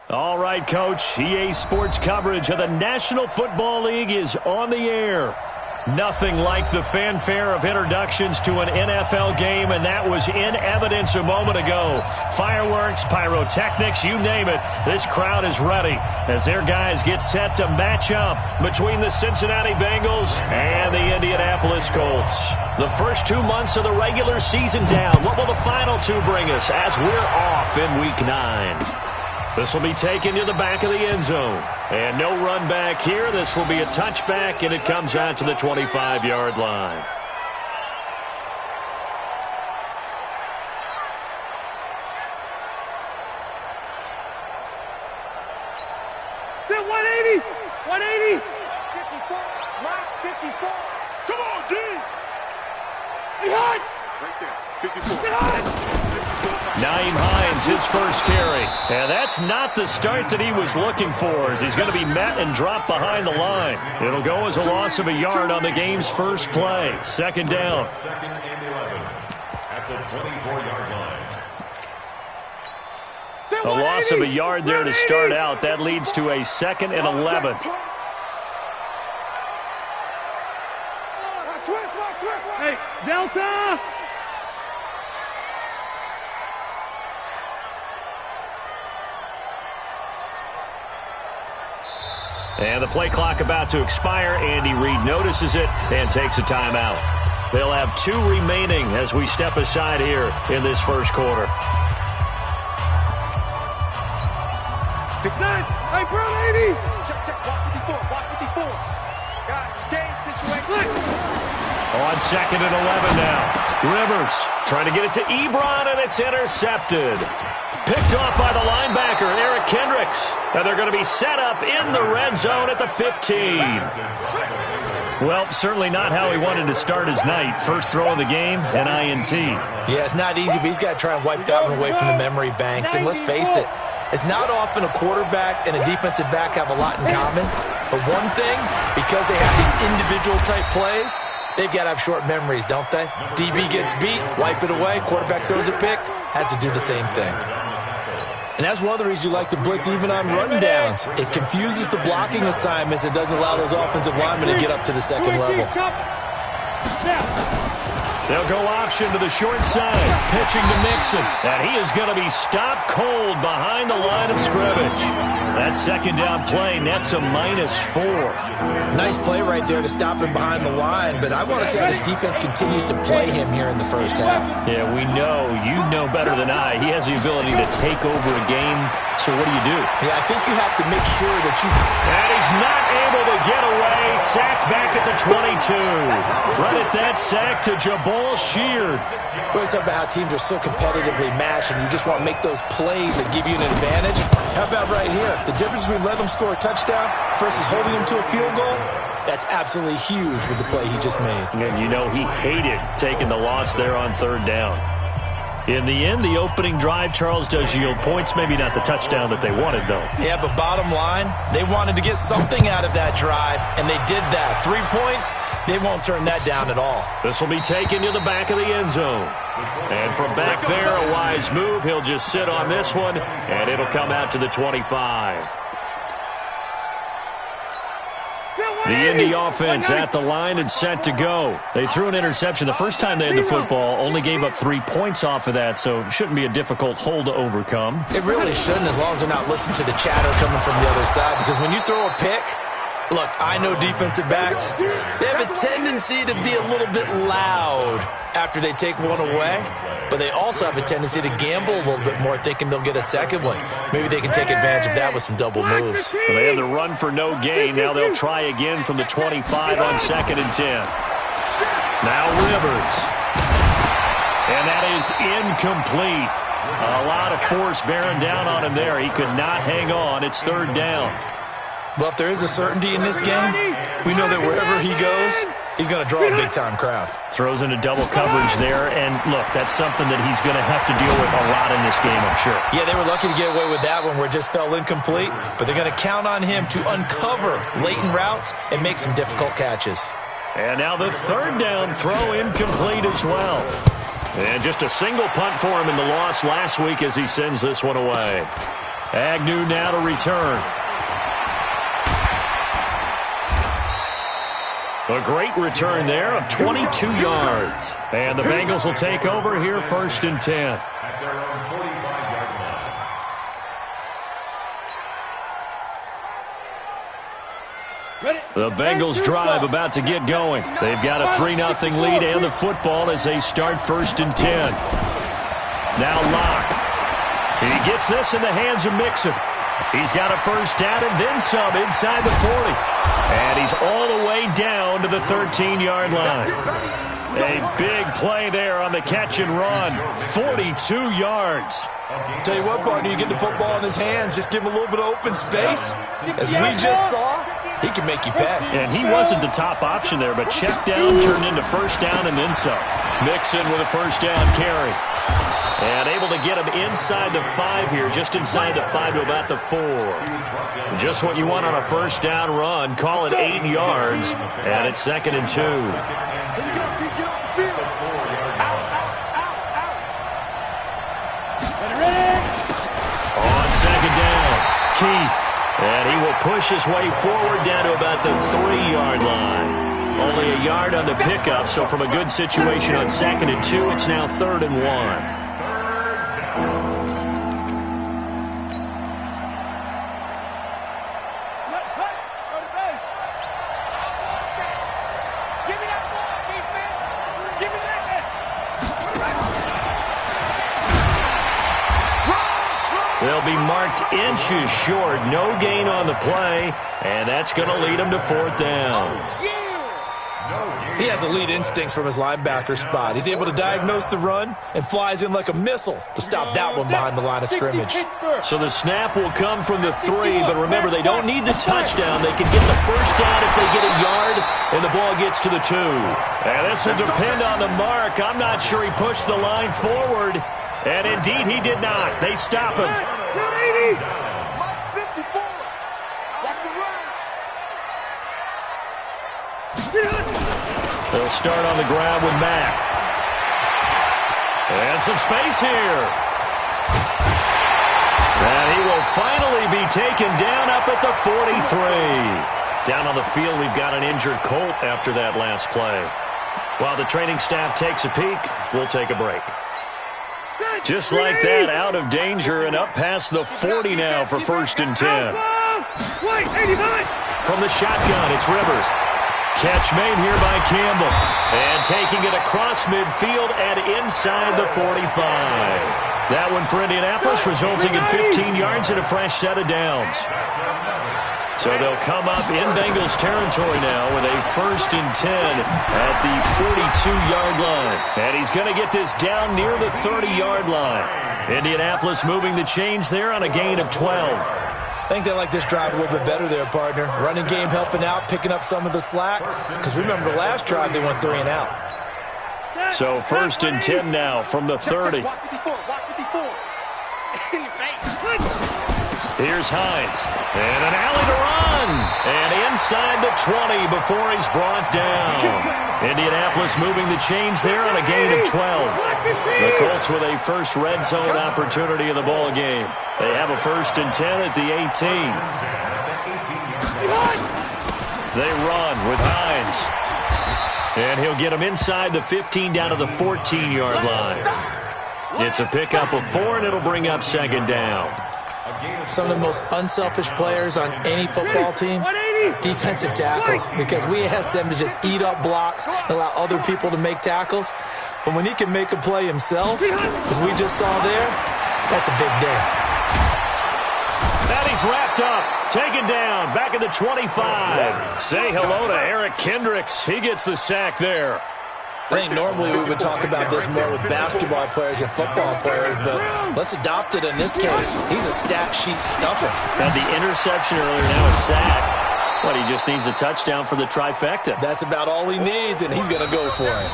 All right, Coach. EA Sports coverage of the National Football League is on the air. Nothing like the fanfare of introductions to an NFL game, and that was in evidence a moment ago. Fireworks, pyrotechnics, you name it. This crowd is ready as their guys get set to match up between the Cincinnati Bengals and the Indianapolis Colts. The first 2 months of the regular season down. What will the final two bring us as we're off in Week 9? This will be taken to the back of the end zone. And no run back here. This will be a touchback, and it comes out to the 25-yard line. Get 180! 180! 54! Mark 54! Come on, D! Behind! Right there. 54. Behind! Nyheim Hines, his first carry. And that's not the start that he was looking for, as he's going to be met and dropped behind the line. It'll go as a loss of a yard on the game's first play. Second down. Second and 11 at the 24-yard line. A loss of a yard there to start out. That leads to a second and 11. Hey, Delta! And the play clock about to expire. Andy Reid notices it and takes a timeout. They'll have 2 remaining as we step aside here in this first quarter. Hey, bro, 80! Check, block 54. Guys, game situation. On second and 11 now. Rivers trying to get it to Ebron, and it's intercepted. Picked off by the linebacker, Eric Kendricks. And they're going to be set up in the red zone at the 15. Well, certainly not how he wanted to start his night. First throw of the game, an INT. Yeah, it's not easy, but he's got to try and wipe that one away from the memory banks. And let's face it, it's not often a quarterback and a defensive back have a lot in common. But one thing, because they have these individual type plays, they've got to have short memories, don't they? DB gets beat, wipe it away, quarterback throws a pick, has to do the same thing. And that's one of the reasons you like to blitz even on run downs. It confuses the blocking assignments. It doesn't allow those offensive linemen to get up to the second level. They'll go option to the short side. Pitching to Mixon. And he is going to be stopped cold behind the line of scrimmage. That second down play nets a -4. Nice play right there to stop him behind the line, but I want to see how this defense continues to play him here in the first half. Yeah, we know. You know better than I. He has the ability to take over a game. So what do you do? Yeah, I think you have to make sure that you... And he's not able to get away. Sacked back at the 22. Credit that sack to Jabal Sheard. We always talk about how teams are so competitively matched, and you just want to make those plays that give you an advantage. How about right here? The difference between letting them score a touchdown versus holding them to a field goal, that's absolutely huge with the play he just made. And you know he hated taking the loss there on third down. In the end, the opening drive, Charles, does yield points. Maybe not the touchdown that they wanted, though. Yeah, but bottom line, they wanted to get something out of that drive, and they did that. 3 points, they won't turn that down at all. This will be taken to the back of the end zone. And from back there, a wise move. He'll just sit on this one, and it'll come out to the 25. The Indy offense at the line and set to go. They threw an interception the first time they had the football, only gave up 3 points off of that, so it shouldn't be a difficult hole to overcome. It really shouldn't, as long as they're not listening to the chatter coming from the other side, because when you throw a pick, look, I know defensive backs, they have a tendency to be a little bit loud after they take one away, but they also have a tendency to gamble a little bit more, thinking they'll get a second one. Maybe they can take advantage of that with some double moves. Well, they had the run for no gain. Now they'll try again from the 25 on second and 10. Now Rivers. And that is incomplete. A lot of force bearing down on him there. He could not hang on. It's third down. Well, if there is a certainty in this game, we know that wherever he goes, he's going to draw a big-time crowd. Throws into double coverage there, and look, that's something that he's going to have to deal with a lot in this game, I'm sure. Yeah, they were lucky to get away with that one where it just fell incomplete, but they're going to count on him to uncover latent routes and make some difficult catches. And now the third down throw incomplete as well. And just a single punt for him in the loss last week as he sends this one away. Agnew now to return. A great return there of 22 yards. And the Bengals will take over here 1st and 10. At their own 45-yard line. The Bengals drive about to get going. They've got a 3-0 lead and the football as they start 1st and 10. Now Locke. He gets this in the hands of Mixon. He's got a first down and then some inside the 40. And he's all the way down to the 13-yard line. A big play there on the catch and run. 42 yards. Tell you what, partner, you get the football in his hands, just give him a little bit of open space. As we just saw, he can make you pay. And he wasn't the top option there, but check down turned into first down and then some. Mixon with a first down carry. And able to get him inside the 5 here, just inside the 5 to about the 4. Just what you want on a first down run. Call it 8 yards, and it's 2nd and 2. On 2nd down, Keith. And he will push his way forward down to about the 3-yard line. Only a yard on the pickup, so from a good situation on 2nd and 2, it's now 3rd and 1. They'll be marked inches short. No gain on the play, and that's going to lead him to 4th down. He has elite instincts from his linebacker spot. He's able to diagnose the run and flies in like a missile to stop that one behind the line of scrimmage. So the snap will come from the 3, but remember, they don't need the touchdown. They can get the first down if they get a yard, and the ball gets to the 2. And this will depend on the mark. I'm not sure he pushed the line forward. And indeed, he did not. They stop him. They'll start on the ground with Mack. And some space here. And he will finally be taken down up at the 43. Down on the field, we've got an injured Colt after that last play. While the training staff takes a peek, we'll take a break. Just like that, out of danger and up past the 40 now for 1st and 10. From the shotgun, it's Rivers. Catch made here by Campbell. And taking it across midfield and inside the 45. That one for Indianapolis, resulting in 15 yards and a fresh set of downs. So they'll come up in Bengals territory now with a 1st and 10 at the 42-yard line. And he's going to get this down near the 30-yard line. Indianapolis moving the chains there on a gain of 12. I think they like this drive a little bit better there, partner. Running game helping out, picking up some of the slack. Because remember, the last drive they went 3 and out. So 1st and 10 now from the 30. Here's Hines. And an alley to run. And inside the 20 before he's brought down. Indianapolis moving the chains there on a gain of 12. The Colts with a first red zone opportunity of the ball game. They have a 1st and 10 at the 18. They run with Hines. And he'll get him inside the 15 down to the 14-yard line. It's a pickup of 4, and it'll bring up 2nd down. Some of the most unselfish players on any football team, defensive tackles, because we ask them to just eat up blocks and allow other people to make tackles. But when he can make a play himself, as we just saw there, that's a big day. And he's wrapped up, taken down, back at the 25. Say hello to Eric Kendricks. He gets the sack there. I think normally we would talk about this more with basketball players and football players, but let's adopt it in this case. He's a stat sheet stuffer. Had the interception earlier, now a sack. But he just needs a touchdown for the trifecta. That's about all he needs, and he's going to go for it.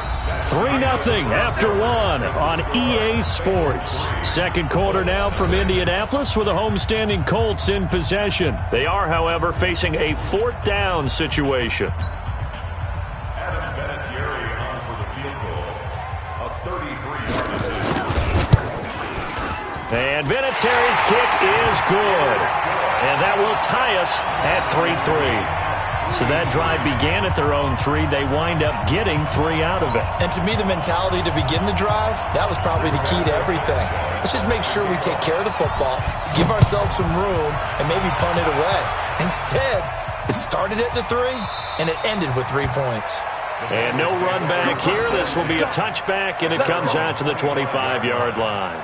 3-0 after 1 on EA Sports. Second quarter now from Indianapolis with the homestanding Colts in possession. They are, however, facing a 4th down situation. And Vinatieri's kick is good. And that will tie us at 3-3. So that drive began at their own 3. They wind up getting 3 out of it. And to me, the mentality to begin the drive, that was probably the key to everything. Let's just make sure we take care of the football, give ourselves some room, and maybe punt it away. Instead, it started at the 3, and it ended with 3 points. And no run back here. This will be a touchback, and it comes out to the 25-yard line.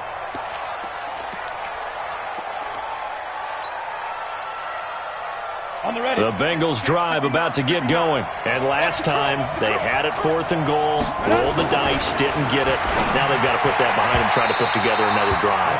The Bengals drive about to get going. And last time, they had it 4th and goal, rolled the dice, didn't get it. Now they've got to put that behind them, try to put together another drive.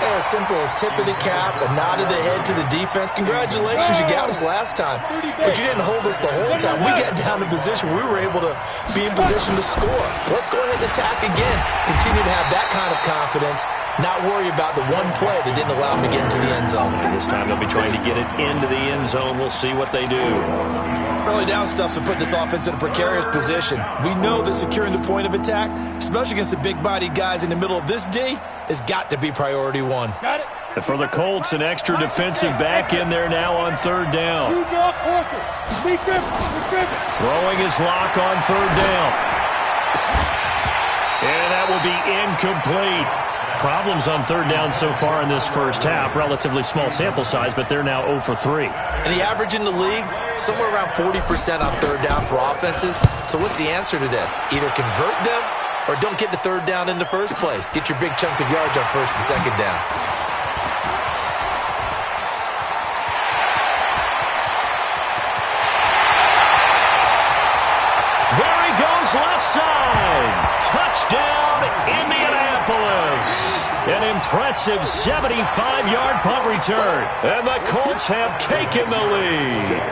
Yeah, a simple tip of the cap, a nod of the head to the defense. Congratulations, you got us last time. But you didn't hold us the whole time. We got down to position. We were able to be in position to score. Let's go ahead and attack again. Continue to have that kind of confidence. Not worry about the one play that didn't allow them to get into the end zone. And this time they'll be trying to get it into the end zone. We'll see what they do. Early down stuff to put this offense in a precarious position. We know that securing the point of attack, especially against the big-bodied guys in the middle of this D, has got to be priority 1. Got it. And for the Colts, an extra defensive back in there now on 3rd down. Throwing his lock on 3rd down. And that will be incomplete. Problems on 3rd down so far in this first half. Relatively small sample size, but they're now 0 for 3. And the average in the league, somewhere around 40% on 3rd down for offenses. So what's the answer to this? Either convert them or don't get to 3rd down in the first place. Get your big chunks of yards on 1st and 2nd down. There he goes, left side. Touchdown, Indianapolis. An impressive 75-yard punt return. And the Colts have taken the lead.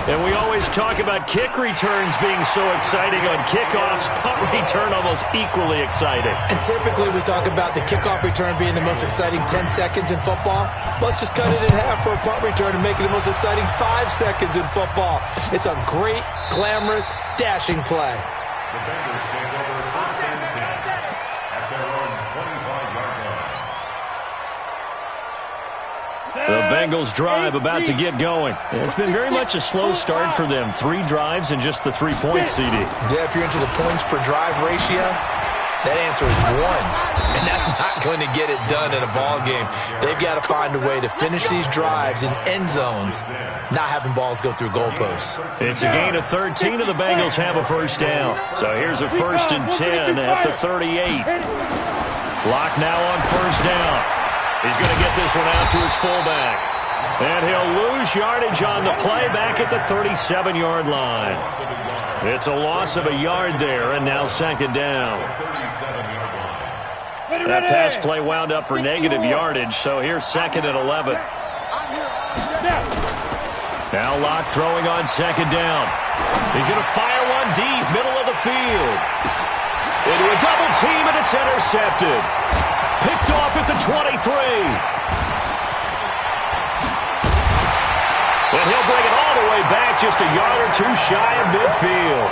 And we always talk about kick returns being so exciting on kickoffs. Punt return almost equally exciting. And typically we talk about the kickoff return being the most exciting 10 seconds in football. Let's just cut it in half for a punt return and make it the most exciting 5 seconds in football. It's a great, glamorous, dashing play. The Bengals take over 1st and 10 at their own 25-yard line. The Bengals drive about to get going. It's been very much a slow start for them. 3 drives and just the 3 points, CD. Yeah, if you're into the points per drive ratio, that answer is 1. And that's not going to get it done in a ball game. They've got to find a way to finish these drives in end zones, not having balls go through goalposts. It's a gain of 13, and the Bengals have a 1st down. So here's a 1st and 10 at the 38. Lock now on 1st down. He's going to get this one out to his fullback. And he'll lose yardage on the play back at the 37-yard line. It's a loss of a yard there, and now 2nd down. That pass play wound up for negative yardage, so here's 2nd and 11. Now Locke throwing on 2nd down. He's going to fire one deep, middle of the field. Into a double team, and it's intercepted. Picked off at the 23. And he'll bring it all the way back, just a yard or 2 shy of midfield.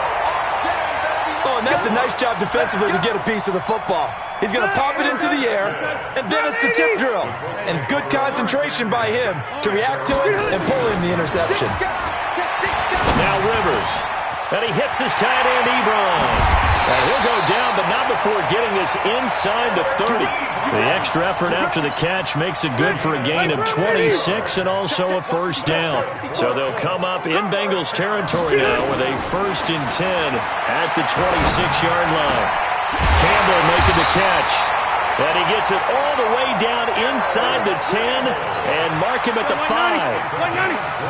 Oh, and that's a nice job defensively to get a piece of the football. He's going to pop it into the air, and then it's the tip drill. And good concentration by him to react to it and pull in the interception. Now Rivers. And he hits his tight end, Ebron. And he'll go down, but not before getting this inside the 30. The extra effort after the catch makes it good for a gain of 26 and also a 1st down. So they'll come up in Bengals territory now with a 1st and 10 at the 26-yard line. Campbell making the catch. And he gets it all the way down inside the 10 and mark him at the 5.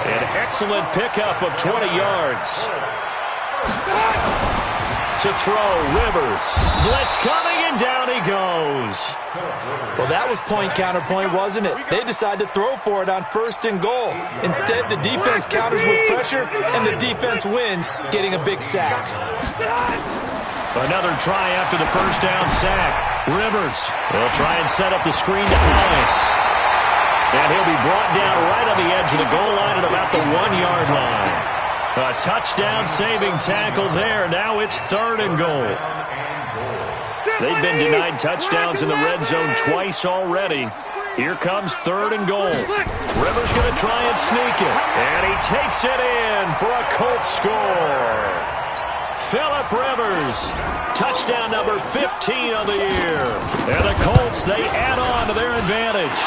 An excellent pickup of 20 yards. To throw, Rivers. Blitz coming, and down he goes. Well, that was point counterpoint, wasn't it? They decided to throw for it on 1st and goal. Instead, the defense counters with pressure, and the defense wins, getting a big sack. Another try after the 1st down sack. Rivers will try and set up the screen to Alex. And he'll be brought down right on the edge of the goal line at about the 1-yard line. A touchdown saving tackle there. Now it's 3rd and goal. They've been denied touchdowns in the red zone twice already. Here comes 3rd and goal. Rivers going to try and sneak it. And he takes it in for a Colts score. Phillip Rivers, touchdown number 15 of the year. And the Colts, they add on to their advantage.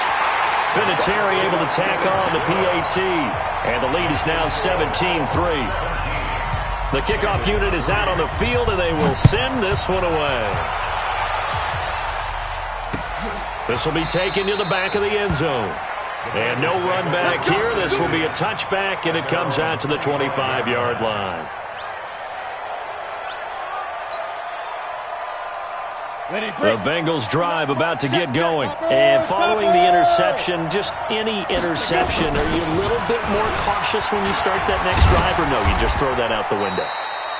Vinatieri able to tack on the PAT. And the lead is now 17-3. The kickoff unit is out on the field, and they will send this one away. This will be taken to the back of the end zone. And no run back here. This will be a touchback, and it comes out to the 25-yard line. The Bengals drive about to get going. And following the interception, just any interception, are you a little bit more cautious when you start that next drive, or no, you just throw that out the window?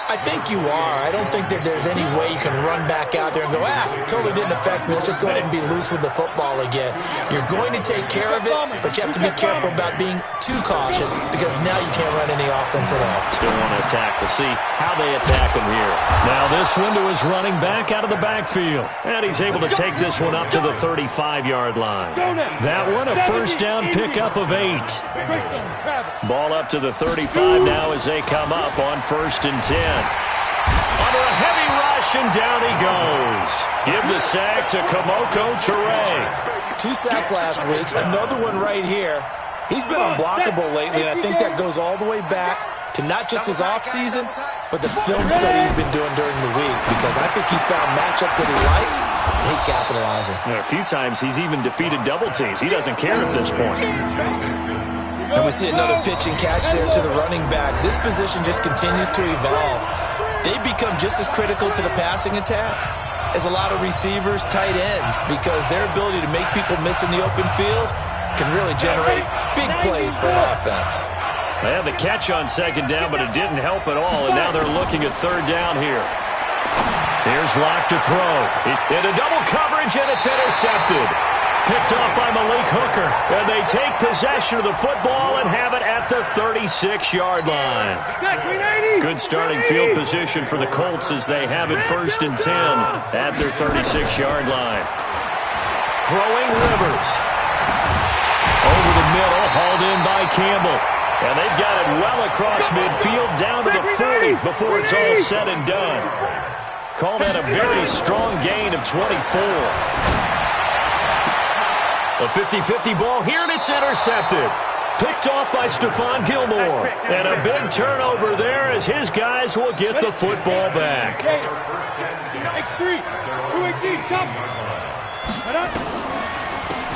I think you are. I don't think that there's any way you can run back out there and go, totally didn't affect me. Let's just go ahead and be loose with the football again. You're going to take care of it, but you have to be careful about being too cautious because now you can't run any offense at all. Still want to attack. We'll see how they attack him here. Now this window is running back out of the backfield. And he's able to take this one up to the 35-yard line. That one, a first down pickup of 8. Ball up to the 35 now as they come up on 1st and 10. Under a heavy rush, and down he goes. Give the sack to Kemoko Turay. 2 sacks last week, another one right here. He's been unblockable lately, and I think that goes all the way back to not just his offseason, but the film study he's been doing during the week, because I think he's found matchups that he likes, and he's capitalizing. A few times he's even defeated double teams. He doesn't care at this point. And we see another pitch and catch there to the running back. This position just continues to evolve. They become just as critical to the passing attack as a lot of receivers, tight ends, because their ability to make people miss in the open field can really generate big plays for an offense. They had the catch on 2nd down, but it didn't help at all, and now they're looking at 3rd down here. Here's Locke to throw. Into double coverage, and it's intercepted. Picked off by Malik Hooker, and they take possession of the football and have it at the 36-yard line. Good starting field position for the Colts as they have it 1st and 10 at their 36-yard line. Throwing Rivers. Over the middle, hauled in by Campbell. And they've got it well across midfield, down to the 40 before it's all said and done. Call that a very strong gain of 24. A 50-50 ball here, and it's intercepted. Picked off by Stephon Gilmore. And a big turnover there as his guys will get the football back.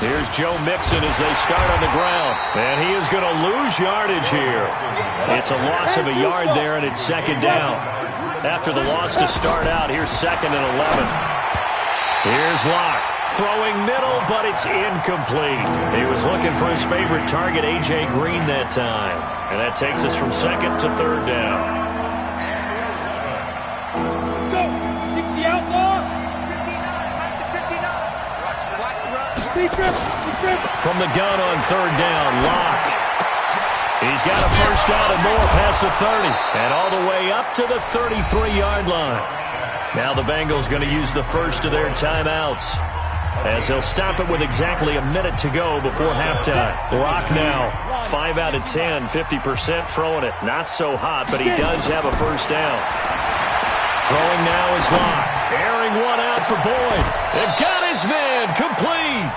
Here's Joe Mixon as they start on the ground. And he is going to lose yardage here. It's a loss of a yard there, and it's 2nd down. After the loss to start out, here's 2nd and 11. Here's Locke. Throwing middle, but it's incomplete. He was looking for his favorite target, A.J. Green, that time. And that takes us from 2nd to 3rd down. Go! 60 outlaw! 59! From the gun on 3rd down, Locke. He's got a first down and more past the 30. And all the way up to the 33-yard line. Now the Bengals going to use the first of their timeouts, as they'll stop it with exactly a minute to go before halftime. Rock now, 5 out of 10, 50% throwing it. Not so hot, but he does have a first down. Throwing now is Locke. Airing one out for Boyd. They've got his man, complete.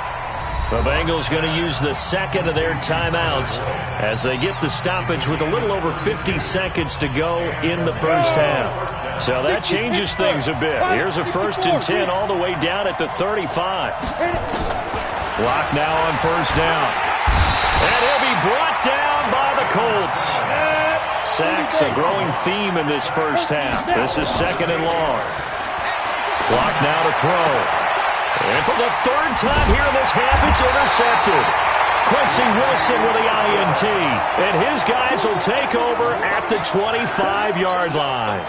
The Bengals going to use the 2nd of their timeouts as they get the stoppage with a little over 50 seconds to go in the first half. So that changes things a bit. Here's a 1st and 10 all the way down at the 35. Locke now on 1st down. And he'll be brought down by the Colts. Sacks, a growing theme in this first half. This is 2nd and long. Locke now to throw. And for the 3rd time here in this half, it's intercepted. Quincy Wilson with the INT. And his guys will take over at the 25-yard line.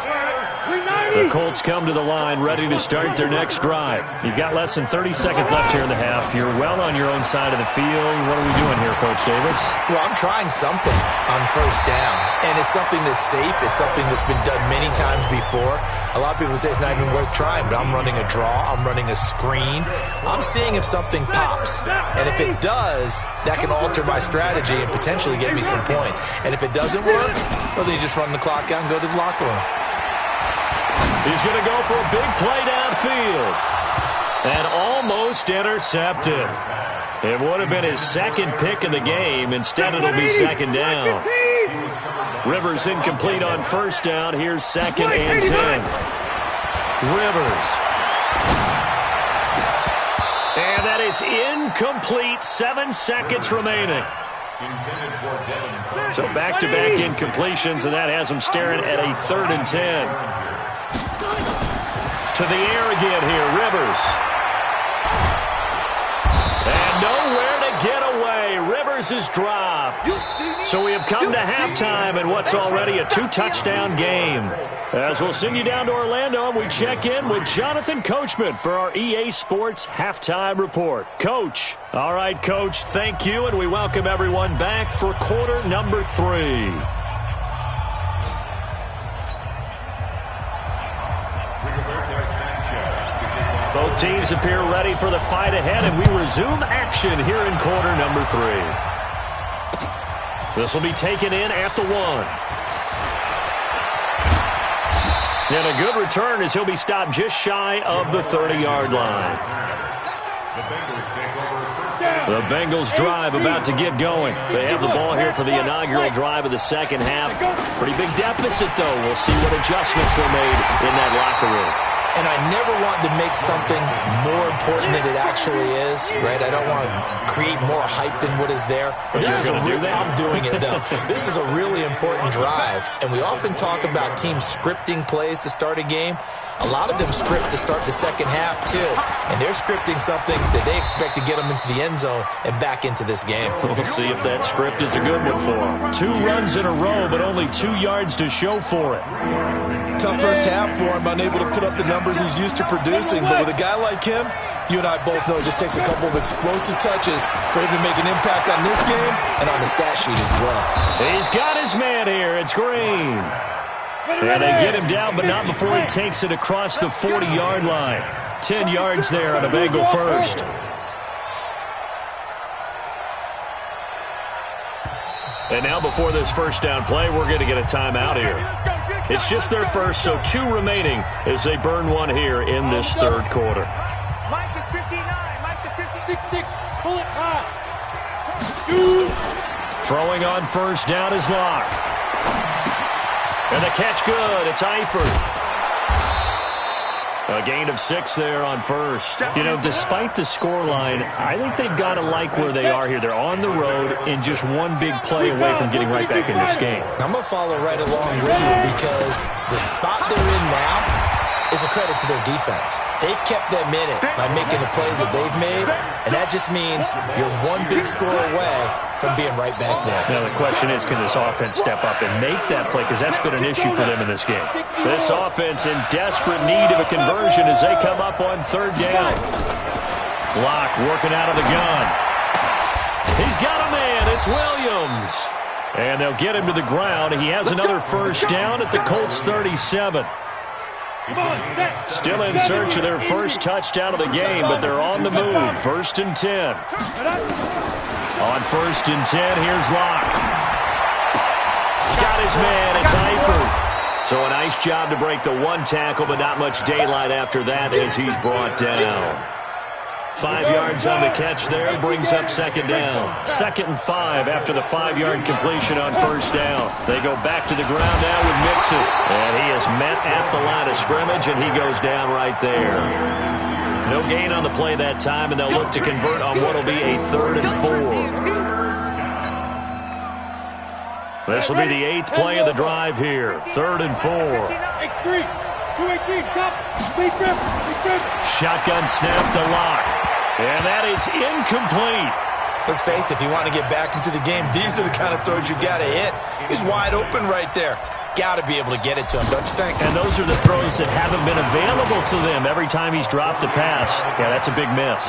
The Colts come to the line ready to start their next drive. You've got less than 30 seconds left here in the half. You're well on your own side of the field. What are we doing here, Coach Davis? Well, I'm trying something on first down, and it's something that's safe. It's something that's been done many times before. A lot of people say it's not even worth trying, but I'm running a draw. I'm running a screen. I'm seeing if something pops, and if it does, that can alter my strategy and potentially get me some points. And if it doesn't work, well, then you just run the clock out and go to the locker room. He's going to go for a big play downfield. And almost intercepted. It would have been his second pick of the game. Instead, it'll be second down. Rivers incomplete on first down. Here's second and 10. Rivers. And that is incomplete. 7 seconds remaining. So back-to-back incompletions, and that has him staring at a 3rd and 10. To the air again here, Rivers. And nowhere to get away. Rivers is dropped. So we have come to halftime in what's already a 2-touchdown game. As we'll send you down to Orlando, we check in with Jonathan Coachman for our EA Sports Halftime Report. Coach. All right, Coach, thank you, and we welcome everyone back for quarter number 3. Both teams appear ready for the fight ahead, and we resume action here in quarter number 3. This will be taken in at the 1. And a good return as he'll be stopped just shy of the 30-yard line. The Bengals drive about to get going. They have the ball here for the inaugural drive of the second half. Pretty big deficit, though. We'll see what adjustments were made in that locker room. And I never want to make something more important than it actually is, right? I don't want to create more hype than what is there. But this is I'm doing it, though. This is a really important drive. And we often talk about teams scripting plays to start a game. A lot of them script to start the second half, too. And they're scripting something that they expect to get them into the end zone and back into this game. We'll see if that script is a good one for them. 2 runs in a row, but only 2 yards to show for it. Tough first half for him, unable to put up the numbers he's used to producing. But with a guy like him, you and I both know it just takes a couple of explosive touches for him to make an impact on this game and on the stat sheet as well. He's got his man here. It's Green. And they get him down, but not before he takes it across the 40-yard line. 10 yards there on a Bengal first. And now before this first down play, we're going to get a timeout here. It's just their first, so 2 remaining as they burn one here in this third quarter. Mike is 59. Mike the 56-6. Pull it high. Throwing on first down is Locke. And the catch good. It's Eifert. A gain of 6 there on first. You know, despite the scoreline, I think they've got to like where they are here. They're on the road and just one big play away from getting right back in this game. I'm going to follow right along with you because the spot they're in now is a credit to their defense. They've kept them in it by making the plays that they've made, and that just means you're one big score away from being right back there. Now, the question is, can this offense step up and make that play? Because that's been an issue for them in this game. This offense in desperate need of a conversion as they come up on third down. Locke working out of the gun. He's got a man. It's Williams. And they'll get him to the ground. He has another first down at the Colts 37. Still in search of their first touchdown of the game, but they're on the move. 1st and 10. On 1st and 10, here's Locke. Got his man, it's Eifert. So a nice job to break the 1 tackle, but not much daylight after that as he's brought down. 5 yards on the catch there, brings up second down. 2nd and 5 after the 5-yard completion on first down. They go back to the ground now with Mixon. And he is met at the line of scrimmage, and he goes down right there. No gain on the play that time, and they'll look to convert on what will be a 3rd and 4. This will be the 8th play of the drive here. 3rd and 4. Shotgun snap to Locke. And that is incomplete. Let's face it, if you want to get back into the game, these are the kind of throws you got to hit. He's wide open right there. Got to be able to get it to him, don't you think? And those are the throws that haven't been available to them every time he's dropped a pass. Yeah, that's a big miss.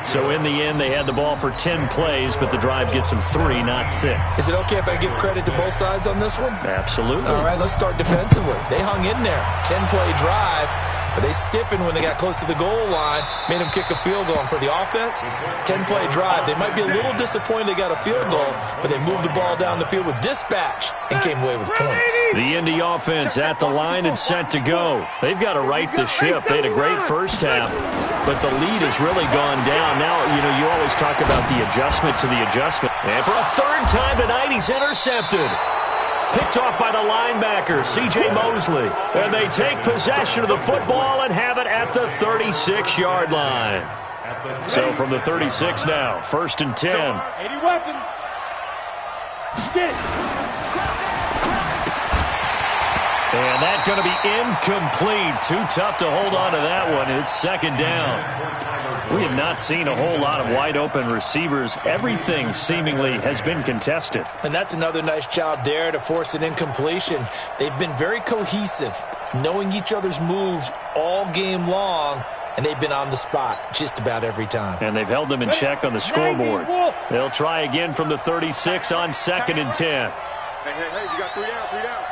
So in the end, they had the ball for 10 plays, but the drive gets them 3, not 6. Is it okay if I give credit to both sides on this one? Absolutely. All right, let's start defensively. They hung in there. 10-play drive. But they stiffened when they got close to the goal line, made them kick a field goal. And for the offense, 10-play drive. They might be a little disappointed they got a field goal, but they moved the ball down the field with dispatch and came away with points. The Indy offense at the line and set to go. They've got to right the ship. They had a great first half, but the lead has really gone down. Now, you always talk about the adjustment to the adjustment. And for a third time tonight, he's intercepted. Picked off by the linebacker, C.J. Mosley. And they take possession of the football and have it at the 36-yard line. So from the 36 now, 1st and 10. 80 weapons. Get. And that's going to be incomplete. Too tough to hold on to that one. It's 2nd down. We have not seen a whole lot of wide-open receivers. Everything seemingly has been contested. And that's another nice job there to force an incompletion. They've been very cohesive, knowing each other's moves all game long, and they've been on the spot just about every time. And they've held them in check on the scoreboard. They'll try again from the 36 on 2nd and 10. Hey, you got 3 down, 3 down.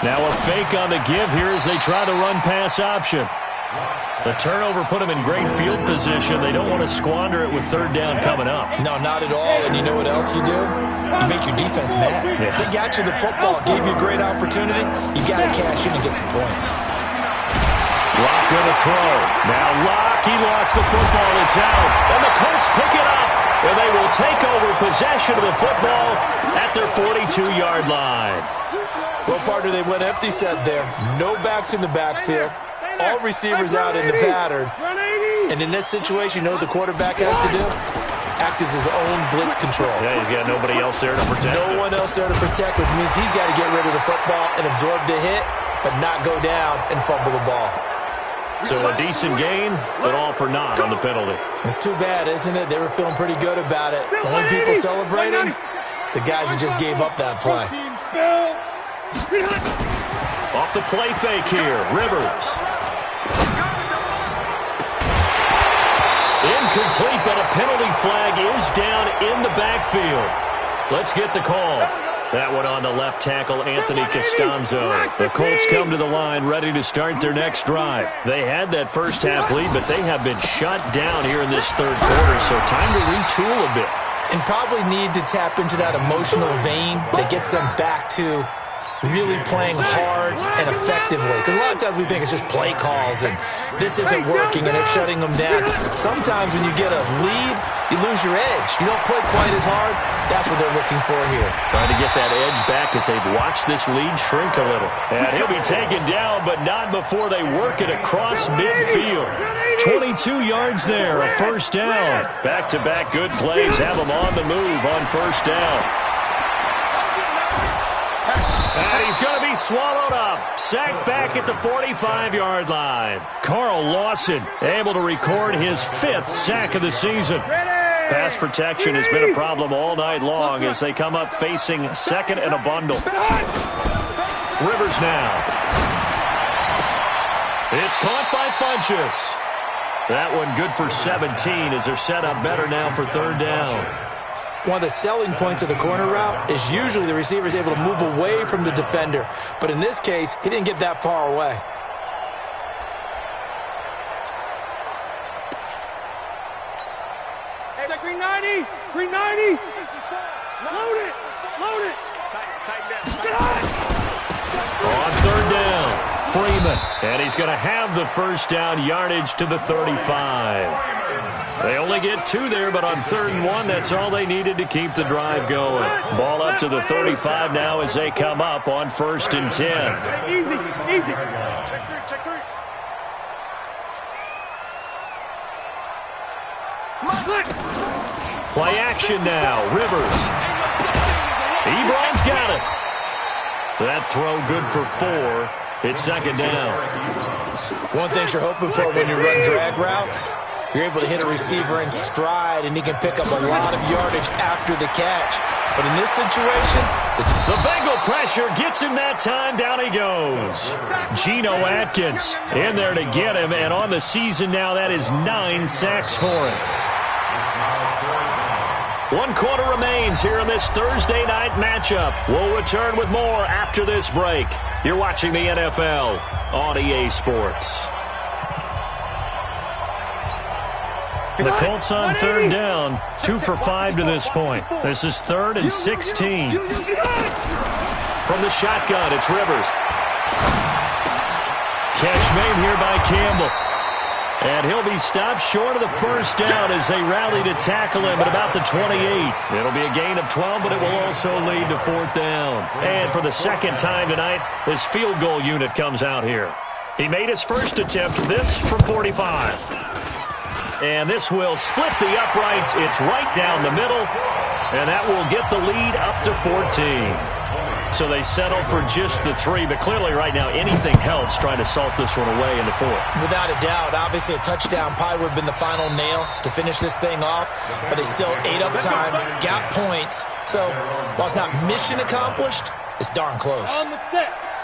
Now a fake on the give here as they try the run-pass option. The turnover put them in great field position. They don't want to squander it with 3rd down coming up. No, not at all. And you know what else you do? You make your defense mad. Yeah. They got you the football, gave you a great opportunity. You got to cash in and get some points. Locke going to throw. Now Locke, he lost the football. It's out. And the Colts pick it up. And they will take over possession of the football at their 42-yard line. Well, partner, they went empty set there. No backs in the backfield. All receivers out in the pattern. And in this situation, you know what the quarterback has to do? Act as his own blitz control. Yeah, he's got nobody else there to protect. No one else there to protect, which means he's got to get rid of the football and absorb the hit, but not go down and fumble the ball. So a decent gain, but all for naught on the penalty. It's too bad, isn't it? They were feeling pretty good about it. The only people celebrating, the guys who just gave up that play. Off the play fake here, Rivers. Incomplete, but a penalty flag is down in the backfield. Let's get the call. That one on the left tackle, Anthony Costanzo. The Colts come to the line ready to start their next drive. They had that first half lead, but they have been shut down here in this 3rd quarter, so time to retool a bit. And probably need to tap into that emotional vein that gets them back to really playing hard and effectively. Because a lot of times we think it's just play calls and this isn't working and it's shutting them down. Sometimes when you get a lead, you lose your edge. You don't play quite as hard. That's what they're looking for here. Trying to get that edge back as they've watched this lead shrink a little. And he'll be taken down, but not before they work it across midfield. 22 yards there, a 1st down. Back-to-back good plays have them on the move on 1st down. And he's going to be swallowed up. Sacked back at the 45-yard line. Carl Lawson able to record his 5th sack of the season. Pass protection has been a problem all night long as they come up facing 2nd and a bundle. Rivers now. It's caught by Funchess. That one good for 17 as they're set up better now for 3rd down. One of the selling points of the corner route is usually the receiver is able to move away from the defender. But in this case, he didn't get that far away. Hey, check 390. 390. Load it. Load it. On 3rd down, Freeman. And he's going to have the 1st down yardage to the 35. They only get 2 there, but on 3rd and 1, that's all they needed to keep the drive going. Ball up to the 35 now as they come up on 1st and 10. Easy, easy. Check 3, check 3. Play action now, Rivers. Ebron's got it. That throw good for 4. It's 2nd down. One thing you're hoping for when you run drag routes, you're able to hit a receiver in stride, and he can pick up a lot of yardage after the catch. But in this situation, the Bengal pressure gets him that time. Down he goes. Geno Atkins in there to get him, and on the season now, that is 9 sacks for him. 1 quarter remains here in this Thursday night matchup. We'll return with more after this break. You're watching the NFL on EA Sports. The Colts on third down, 2 for 5 to this point. This is 3rd and 16. From the shotgun, it's Rivers. Catch made here by Campbell. And he'll be stopped short of the first down as they rally to tackle him at about the 28. It'll be a gain of 12, but it will also lead to 4th down. And for the second time tonight, his field goal unit comes out here. He made his first attempt, this from 45. And this will split the uprights. It's right down the middle, and that will get the lead up to 14. So they settle for just the 3, but clearly right now anything helps trying to salt this one away in the 4th. Without a doubt, obviously a touchdown probably would have been the final nail to finish this thing off, but they still ate up time, got points. So while it's not mission accomplished, it's darn close.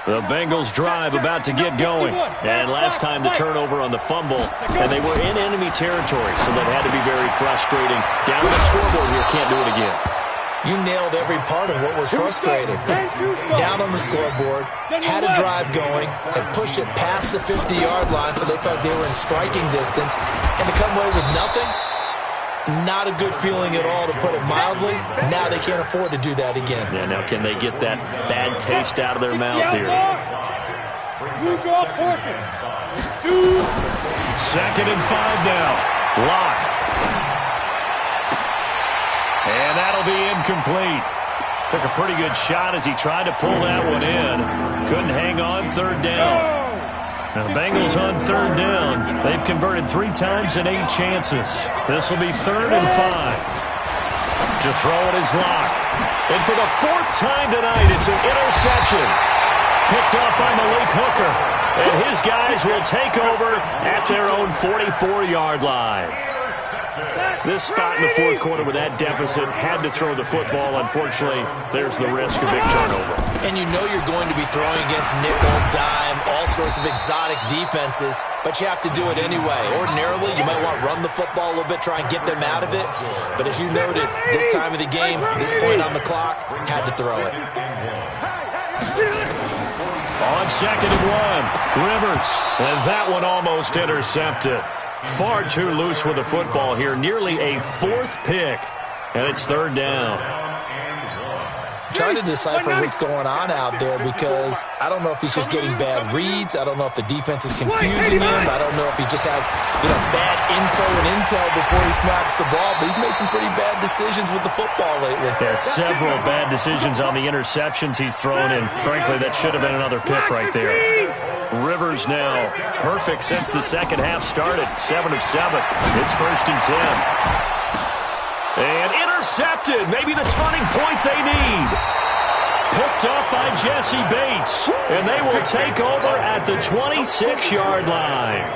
The Bengals drive about to get going. And last time the turnover on the fumble, and they were in enemy territory, so that had to be very frustrating. Down on the scoreboard here, can't do it again. You nailed every part of what was frustrating. Down on the scoreboard, had a drive going, had pushed it past the 50-yard line, so they felt they were in striking distance, and to come away with nothing, not a good feeling at all, to put it mildly. Now they can't afford to do that again. Yeah, now can they get that bad taste out of their mouth here? 2nd and 5 now. Lock. And that'll be incomplete. Took a pretty good shot as he tried to pull that one in. Couldn't hang on, 3rd down. Now the Bengals on 3rd down. They've converted 3 times in 8 chances. This will be 3rd and 5. To throw it is Lock. And for the 4th time tonight, it's an interception. Picked off by Malik Hooker. And his guys will take over at their own 44-yard line. This spot in the 4th quarter with that deficit, had to throw the football. Unfortunately, there's the risk of big turnover. And you know you're going to be throwing against nickel, dime, all sorts of exotic defenses, but you have to do it anyway. Ordinarily, you might want to run the football a little bit, try and get them out of it. But as you noted, this time of the game, this point on the clock, had to throw it. On 2nd and 1, Rivers. And that one almost intercepted. Far too loose with the football here. Nearly a 4th pick. And it's 3rd down. Trying to decipher what's going on out there, because I don't know if he's just getting bad reads. I don't know if the defense is confusing him. I don't know if he just has, bad info and intel before he snaps the ball. But he's made some pretty bad decisions with the football lately. Yeah, several bad decisions on the interceptions he's thrown in. Frankly, that should have been another pick right there. Rivers now perfect since the second half started. 7 of 7. It's 1st and 10. And intercepted. Maybe the turning point they need. Picked up by Jesse Bates. And they will take over at the 26-yard line.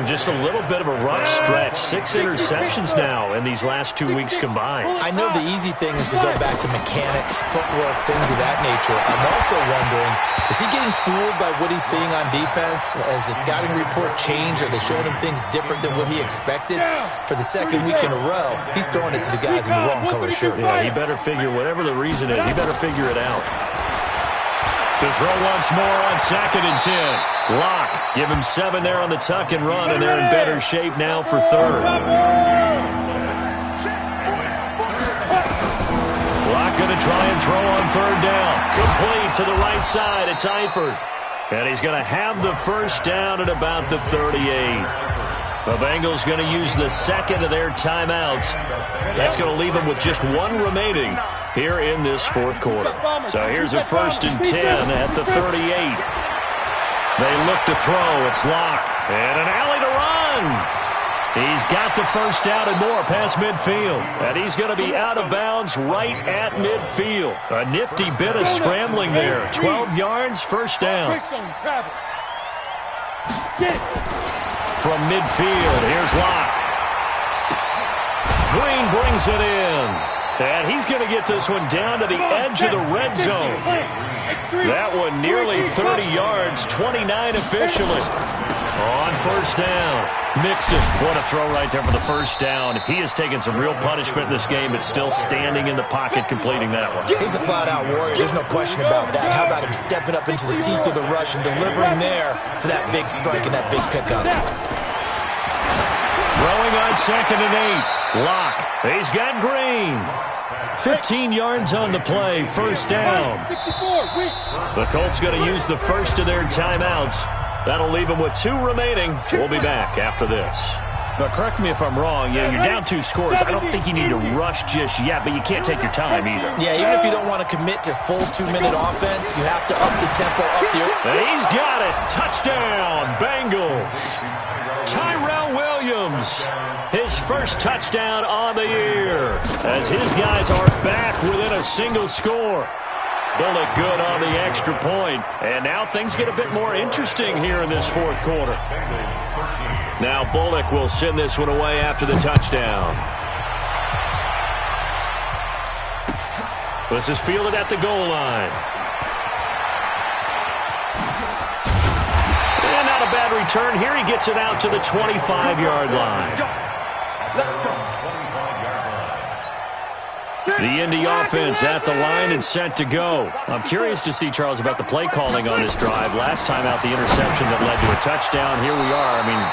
Just a little bit of a rough stretch. 6 interceptions now in these last 2 weeks combined. I know the easy thing is to go back to mechanics, footwork, things of that nature. I'm also wondering, is he getting fooled by what he's seeing on defense? Has the scouting report changed? Are they showing him things different than what he expected? For the 2nd week in a row, he's throwing it to the guys in the wrong color shirt. Yeah, he better figure, whatever the reason is, he better figure it out. To throw once more on 2nd and 10. Lock. Give him 7 there on the tuck and run, and they're in better shape now for 3rd. Lock going to try and throw on 3rd down. Complete to the right side. It's Eifert. And he's going to have the first down at about the 38. The Bengals going to use the 2nd of their timeouts. That's going to leave them with just 1 remaining here in this 4th quarter. So here's a 1st and 10 at the 38. They look to throw. It's Lock. And an alley to run. He's got the first down and more past midfield. And he's going to be out of bounds right at midfield. A nifty bit of scrambling there. 12 yards, first down. From midfield, here's Locke. Green brings it in. And he's going to get this one down to the edge of the red zone. That one nearly 30 yards, 29 officially. On first down, Mixon. What a throw right there for the first down. He has taken some real punishment in this game, but still standing in the pocket, completing that one. He's a flat-out warrior. There's no question about that. How about him stepping up into the teeth of the rush and delivering there for that big strike and that big pickup? Throwing on 2nd and 8. Locke. He's got Green. 15 yards on the play. First down. The Colts going to use the first of their timeouts. That'll leave them with 2 remaining. We'll be back after this. Now, correct me if I'm wrong. Yeah, you're down 2 scores. I don't think you need to rush just yet, but you can't take your time either. Yeah, even if you don't want to commit to full 2-minute offense, you have to up the tempo, up the... And he's got it. Touchdown, Bengals. Tyrell Williams, his first touchdown on the year, as his guys are back within a single score. Bullock good on the extra point. And now things get a bit more interesting here in this fourth quarter. Now Bullock will send this one away after the touchdown. This is fielded at the goal line. And not a bad return here. He gets it out to the 25-yard line. The Indy offense at the line and set to go. I'm curious to see, Charles, about the play calling on this drive. Last time out, the interception that led to a touchdown. Here we are. I mean,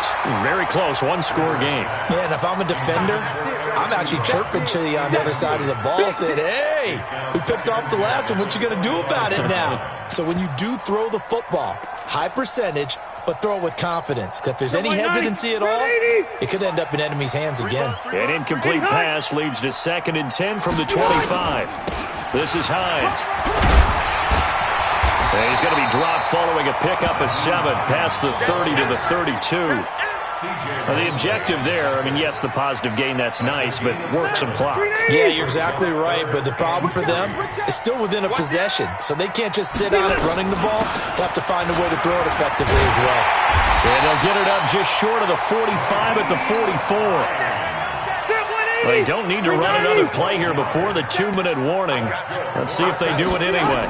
very close, 1-score game. Yeah, and if I'm a defender, I'm actually chirping to you on the other side of the ball, saying, hey, we picked off the last one. What you going to do about it now? So when you do throw the football, high percentage, but throw it with confidence. Because if there's any hesitancy at all, it could end up in enemy's hands again. An incomplete pass leads to 2nd and 10 from the 25. This is Hines. And he's going to be dropped following a pickup of 7 past the 30 to the 32. The objective there, I mean, yes, the positive gain, that's nice, but work some clock. Yeah, you're exactly right, but the problem for them is still within a possession, so they can't just sit on it running the ball. They'll have to find a way to throw it effectively as well. And they'll get it up just short of the 45 at the 44. They don't need to run another play here before the 2-minute warning. Let's see if they do it anyway.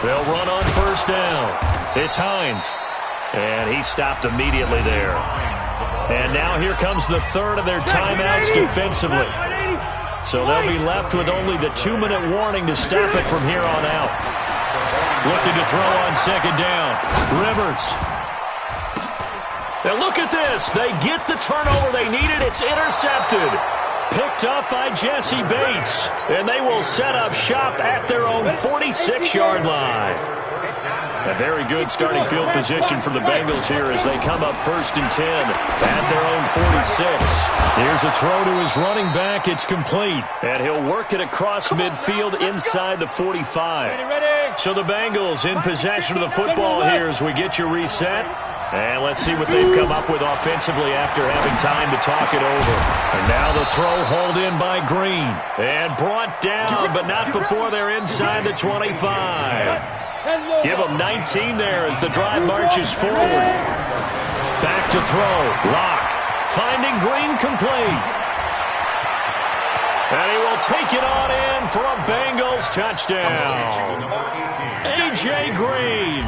They'll run on first down. It's Hines. And he stopped immediately there. And now here comes the third of their timeouts defensively. So they'll be left with only the 2-minute warning to stop it from here on out. Looking to throw on 2nd down. Rivers. Now look at this. They get the turnover they needed. It's intercepted. Picked up by Jesse Bates. And they will set up shop at their own 46-yard line. A very good starting field position for the Bengals here as they come up 1st and 10 at their own 46. Here's a throw to his running back. It's complete. And he'll work it across midfield inside the 45. So the Bengals in possession of the football here as we get you reset. And let's see what they've come up with offensively after having time to talk it over. And now the throw hauled in by Green. And brought down, but not before they're inside the 25. Give them 19 there as the drive marches forward. Back to throw. Locke finding Green complete. And he will take it on in for a Bengals touchdown. A.J. Green,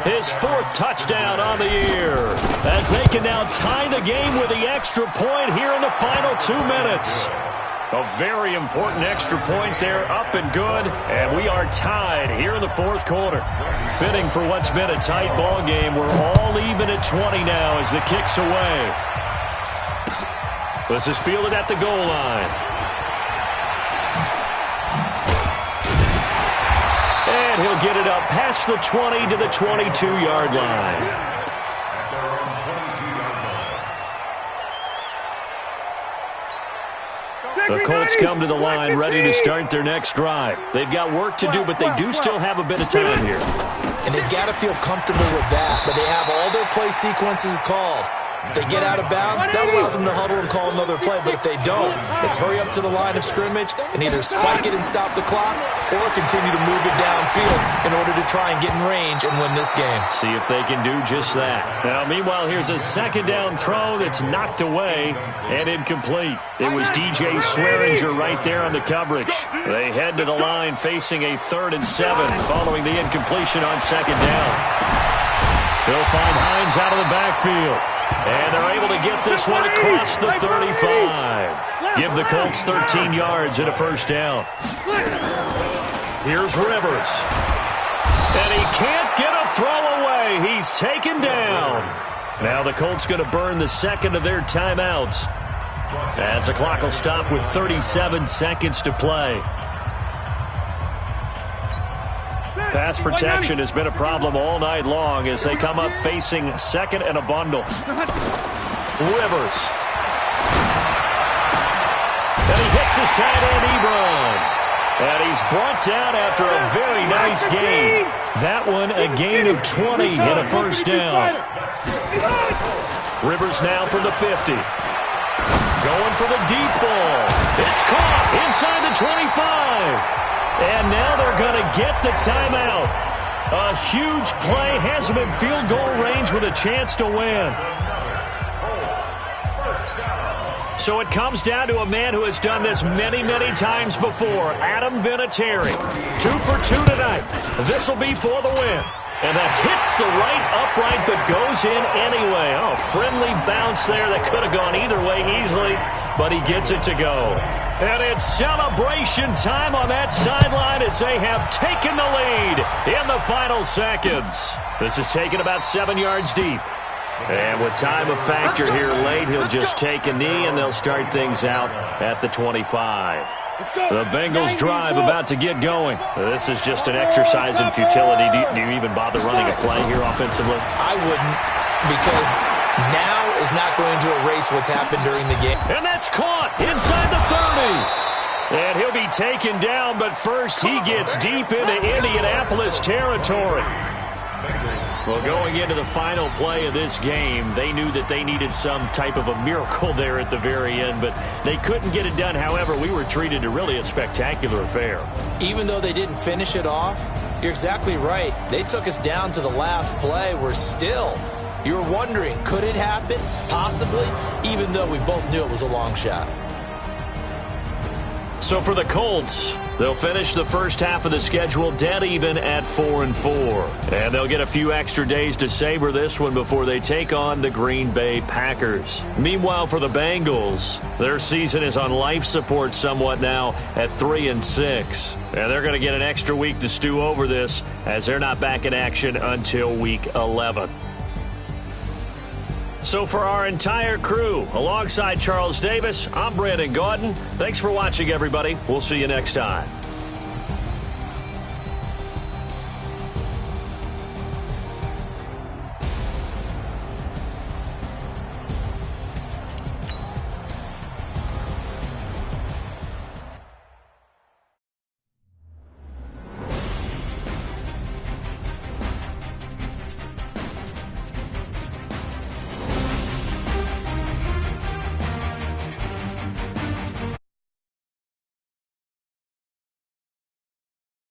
his 4th touchdown on the year, as they can now tie the game with the extra point here in the final 2 minutes. A very important extra point there, up and good, and we are tied here in the 4th quarter. Fitting for what's been a tight ball game. We're all even at 20 now as the kick's away. This is fielded at the goal line. And he'll get it up past the 20 to the 22-yard line. The Colts come to the line ready to start their next drive. They've got work to do, but they do still have a bit of time here. And they've got to feel comfortable with that, but they have all their play sequences called. If they get out of bounds, that allows them to huddle and call another play. But if they don't, it's hurry up to the line of scrimmage and either spike it and stop the clock or continue to move it downfield in order to try and get in range and win this game. See if they can do just that. Now, meanwhile, here's a second down throw that's knocked away and incomplete. It was DJ Swearinger right there on the coverage. They head to the line facing a 3rd and 7 following the incompletion on second down. They'll find Hines out of the backfield. And they're able to get this one across the 35. Give the Colts 13 yards and a first down. Here's Rivers. And he can't get a throw away. He's taken down. Now the Colts going to burn the second of their timeouts, as the clock will stop with 37 seconds to play. Pass protection has been a problem all night long as they come up facing second and a bundle. Rivers. And he hits his tight end, Ebron. And he's brought down after a very nice gain. That one a gain of 20 and a first down. Rivers now from the 50. Going for the deep ball. It's caught inside the 25. And now they're going to get the timeout. A huge play has them in field goal range with a chance to win. So it comes down to a man who has done this many, many times before, Adam Vinatieri. 2 for 2 tonight. This will be for the win. And that hits the right upright but goes in anyway. Oh, friendly bounce there that could have gone either way easily, but he gets it to go. And it's celebration time on that sideline as they have taken the lead in the final seconds. This is taken about 7 yards deep. And with time of factor here late, he'll just take a knee and they'll start things out at the 25. The Bengals drive about to get going. This is just an exercise in futility. Do you even bother running a play here offensively? I wouldn't, because now is not going to erase what's happened during the game. And that's caught inside the 30. And he'll be taken down, but first he gets deep into Indianapolis territory. Well, going into the final play of this game, they knew that they needed some type of a miracle there at the very end, but they couldn't get it done. However, we were treated to really a spectacular affair. Even though they didn't finish it off, you're exactly right. They took us down to the last play. We're still, you were wondering, could it happen? Possibly, even though we both knew it was a long shot. So for the Colts, they'll finish the first half of the schedule dead even at 4-4. And they'll get a few extra days to savor this one before they take on the Green Bay Packers. Meanwhile, for the Bengals, their season is on life support somewhat now at 3-6. And they're going to get an extra week to stew over this as they're not back in action until week 11. So for our entire crew, alongside Charles Davis, I'm Brandon Gaudin. Thanks for watching, everybody. We'll see you next time.